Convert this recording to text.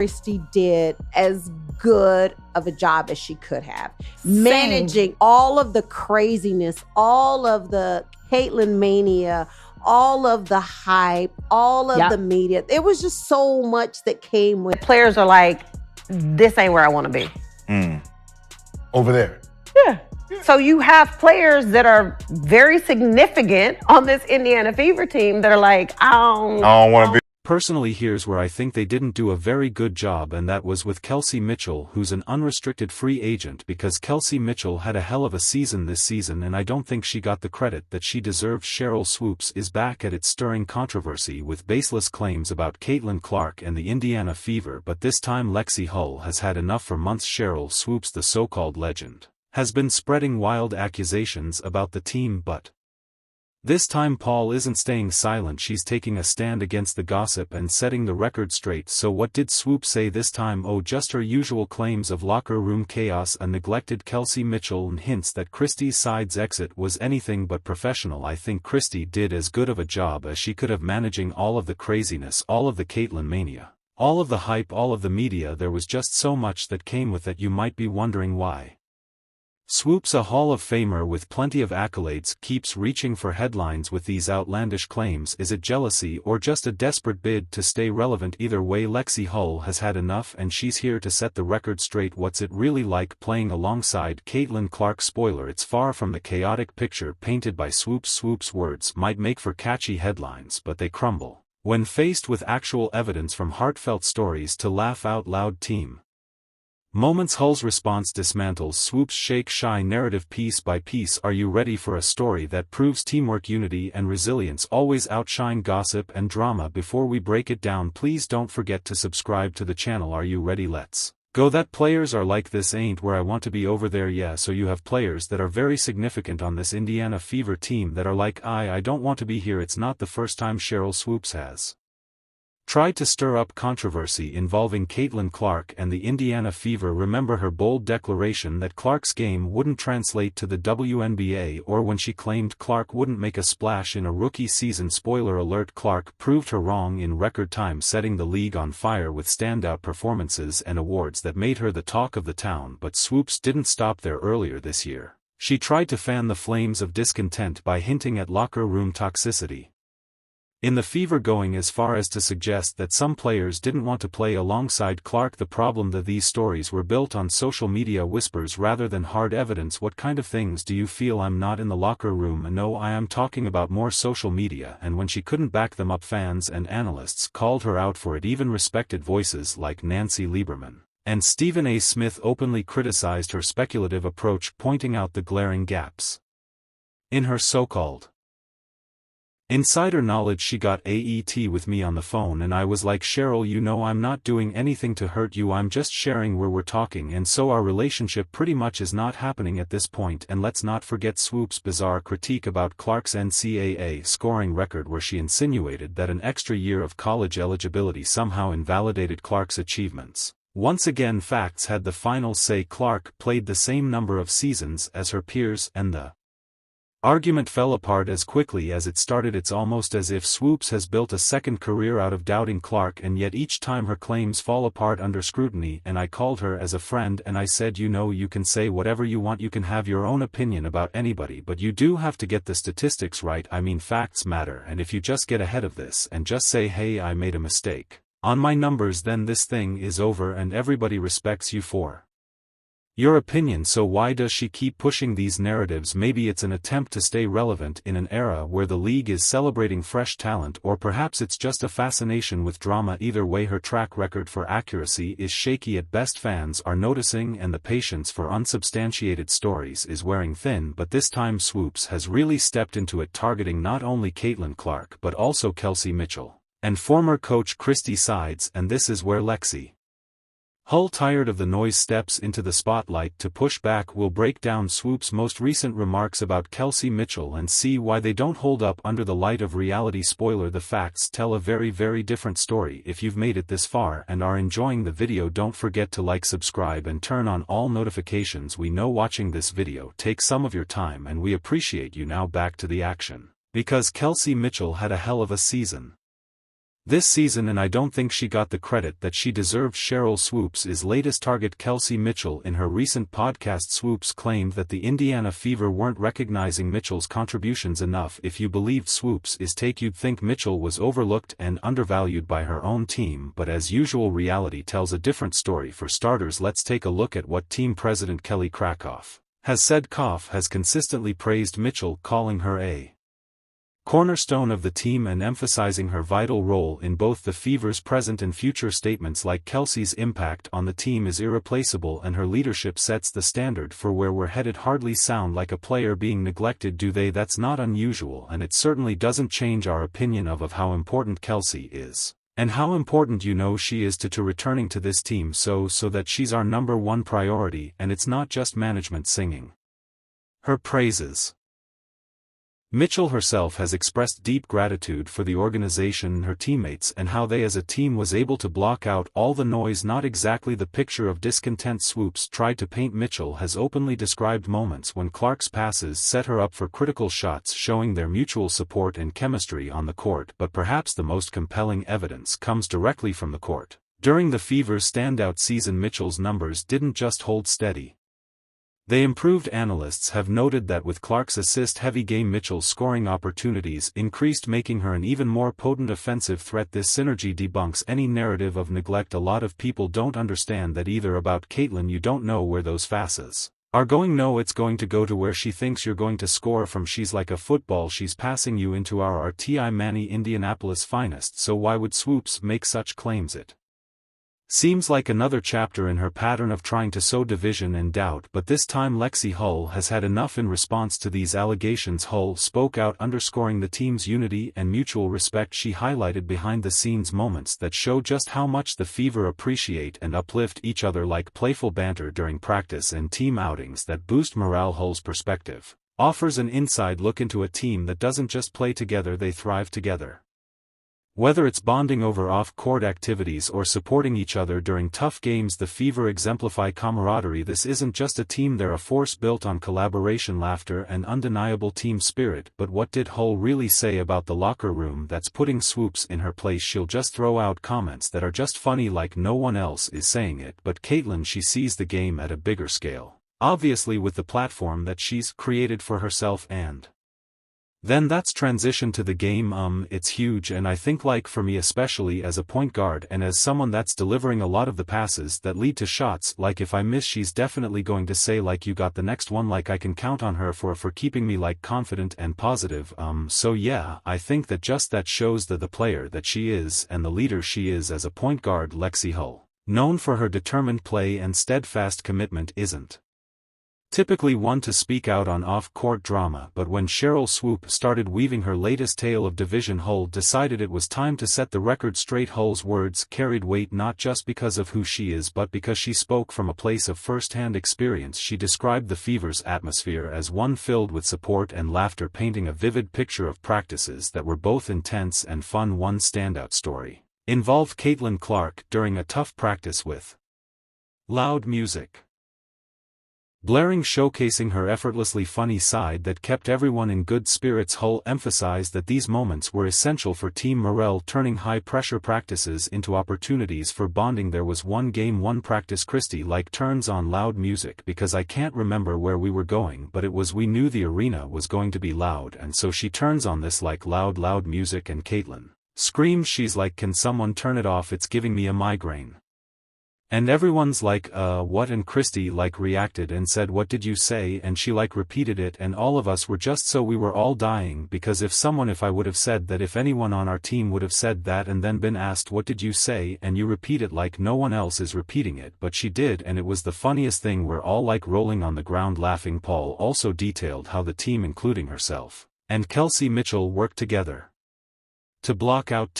Christy did as good of a job as she could have. Managing all of the craziness, all of the Caitlyn mania, all of the hype, all of the media. It was just so much that came with. Players are like, this ain't where I want to be. Over there. Yeah. So you have players that are very significant on this Indiana Fever team that are like, I don't want to be. Personally, here's where I think they didn't do a very good job, and that was with Kelsey Mitchell, who's an unrestricted free agent, because Kelsey Mitchell had a hell of a season this season and I don't think she got the credit that she deserved. Sheryl Swoopes is back at it, stirring controversy with baseless claims about Caitlin Clark and the Indiana Fever, but this time Lexie Hull has had enough. For months Sheryl Swoopes, the so-called legend, has been spreading wild accusations about the team, but this time Paul isn't staying silent. She's taking a stand against the gossip and setting the record straight. So what did Swoopes say this time? Oh, just her usual claims of locker room chaos, a neglected Kelsey Mitchell, and hints that Christy's side's exit was anything but professional. I think Christy did as good of a job as she could have managing all of the craziness, all of the Caitlyn mania, all of the hype, all of the media. There was just so much that came with it. You might be wondering why Swoopes, a Hall of Famer with plenty of accolades, keeps reaching for headlines with these outlandish claims. Is it jealousy or just a desperate bid to stay relevant? Either way, Lexie Hull has had enough and she's here to set the record straight. What's it really like playing alongside Caitlin Clark? Spoiler, it's far from the chaotic picture painted by Swoopes. Swoopes' words might make for catchy headlines, but they crumble when faced with actual evidence from heartfelt stories to laugh out loud. Team moments. Hull's response dismantles Swoopes' shake shy narrative piece by piece. Are you ready for a story that proves teamwork, unity and resilience always outshine gossip and drama? Before we break it down, please don't forget to subscribe to the channel. Are you ready? Let's go. That players are like, this ain't where I want to be. Over there. Yeah, so you have players that are very significant on this Indiana Fever team that are like, I don't want to be here. It's not the first time Sheryl Swoopes has tried to stir up controversy involving Caitlin Clark and the Indiana Fever. Remember her bold declaration that Clark's game wouldn't translate to the WNBA, or when she claimed Clark wouldn't make a splash in a rookie season. Spoiler alert, Clark proved her wrong in record time, setting the league on fire with standout performances and awards that made her the talk of the town. But Swoopes didn't stop there. Earlier this year, she tried to fan the flames of discontent by hinting at locker room toxicity in the Fever, going as far as to suggest that some players didn't want to play alongside Clark. The problem that these stories were built on social media whispers rather than hard evidence. What kind of things do you feel? I'm not in the locker room. No, I am talking about more social media. And when she couldn't back them up, fans and analysts called her out for it. Even respected voices like Nancy Lieberman and Stephen A. Smith openly criticized her speculative approach, pointing out the glaring gaps in her so-called insider knowledge. She got AET with me on the phone and I was like, Sheryl, you know I'm not doing anything to hurt you, I'm just sharing where we're talking, and so our relationship pretty much is not happening at this point. And let's not forget Swoopes' bizarre critique about Clark's NCAA scoring record, where she insinuated that an extra year of college eligibility somehow invalidated Clark's achievements. Once again, facts had the final say. Clark played the same number of seasons as her peers, and the argument fell apart as quickly as it started. It's almost as if Swoopes has built a second career out of doubting Clark, and yet each time her claims fall apart under scrutiny. And I called her as a friend and I said, you know, you can say whatever you want, you can have your own opinion about anybody, but you do have to get the statistics right. I mean, facts matter, and if you just get ahead of this and just say, hey, I made a mistake on my numbers, then this thing is over and everybody respects you for your opinion. So why does she keep pushing these narratives? Maybe it's an attempt to stay relevant in an era where the league is celebrating fresh talent, or perhaps it's just a fascination with drama. Either way, her track record for accuracy is shaky at best. Fans are noticing, and the patience for unsubstantiated stories is wearing thin. But this time Swoopes has really stepped into it, targeting not only Caitlin Clark but also Kelsey Mitchell and former coach Christy sides. And this is where Lexie Hull, tired of the noise, steps into the spotlight to push back. We'll break down Swoopes' most recent remarks about Kelsey Mitchell and see why they don't hold up under the light of reality. Spoiler, the facts tell a very, very different story. If you've made it this far and are enjoying the video, don't forget to like, subscribe and turn on all notifications. We know watching this video takes some of your time and we appreciate you. Now back to the action, because Kelsey Mitchell had a hell of a season. this season, and I don't think she got the credit that she deserved. Sheryl Swoopes' latest target. Kelsey Mitchell in her recent podcast Swoopes claimed that the Indiana Fever weren't recognizing Mitchell's contributions enough. If you believed Swoopes' take, you'd think Mitchell was overlooked and undervalued by her own team, but as usual reality tells a different story. For starters, let's take a look at what team president Kelly Krakoff has said. Koff has consistently praised Mitchell, calling her a cornerstone of the team and emphasizing her vital role in both the Fever's present and future. Statements like Kelsey's impact on the team is irreplaceable and her leadership sets the standard for where we're headed hardly sound like a player being neglected, do they? That's not unusual, and it certainly doesn't change our opinion of how important Kelsey is, and how important she is to returning to this team, so that she's our number one priority, and it's not just management singing her praises. Mitchell herself has expressed deep gratitude for the organization and her teammates and how they as a team was able to block out all the noise. Not exactly the picture of discontent Swoopes tried to paint. Mitchell has openly described moments when Clark's passes set her up for critical shots, showing their mutual support and chemistry on the court, but perhaps the most compelling evidence comes directly from the court. During the Fever's standout season, Mitchell's numbers didn't just hold steady. They improved. Analysts have noted that with Clark's assist-heavy game, Mitchell's scoring opportunities increased, making her an even more potent offensive threat. This synergy debunks any narrative of neglect. A lot of people don't understand that either. About Caitlin, you don't know where those passes are going. No, it's going to go to where she thinks you're going to score from. She's like a football, she's passing you into our RTI Manny, Indianapolis finest. So why would Swoopes make such claims? It seems like another chapter in her pattern of trying to sow division and doubt, but this time Lexie Hull has had enough. In response to these allegations, Hull spoke out, underscoring the team's unity and mutual respect. She highlighted behind-the-scenes moments that show just how much the Fever appreciate and uplift each other, like playful banter during practice and team outings that boost morale. Hull's perspective offers an inside look into a team that doesn't just play together, they thrive together. Whether it's bonding over off-court activities or supporting each other during tough games, the Fever exemplify camaraderie. This isn't just a team, they're a force built on collaboration, laughter, and undeniable team spirit. But what did Hull really say about the locker room that's putting Swoopes in her place? She'll just throw out comments that are just funny, like no one else is saying it but Caitlin. She sees the game at a bigger scale, obviously with the platform that she's created for herself, and then that's transition to the game. It's huge, and I think, like, for me especially as a point guard and as someone that's delivering a lot of the passes that lead to shots, like if I miss, she's definitely going to say, like, you got the next one. Like, I can count on her for keeping me, like, confident and positive. So yeah, I think that just that shows the player that she is and the leader she is as a point guard. Lexie Hull, known for her determined play and steadfast commitment, isn't typically one to speak out on off-court drama, but when Sheryl Swoopes started weaving her latest tale of division, Hull decided it was time to set the record straight. Hull's words carried weight not just because of who she is but because she spoke from a place of first-hand experience. She described the Fever's atmosphere as one filled with support and laughter, painting a vivid picture of practices that were both intense and fun. One standout story involved Caitlin Clark during a tough practice with loud music blaring, showcasing her effortlessly funny side that kept everyone in good spirits. Hull emphasized that these moments were essential for team morale, turning high-pressure practices into opportunities for bonding. There was one game, one practice, Christy like turns on loud music because I can't remember where we were going, but it was we knew the arena was going to be loud, and so she turns on this like loud music, and Caitlin screams, she's like, can someone turn it off, it's giving me a migraine. And everyone's like, what? And Christy like reacted and said, what did you say? And she like repeated it, and all of us were just, so we were all dying, because if I would have said that, if anyone on our team would have said that and then been asked, what did you say? And you repeat it like no one else is repeating it, but she did, and it was the funniest thing. We're all like rolling on the ground laughing. Paul also detailed how the team, including herself and Kelsey Mitchell, worked together to block out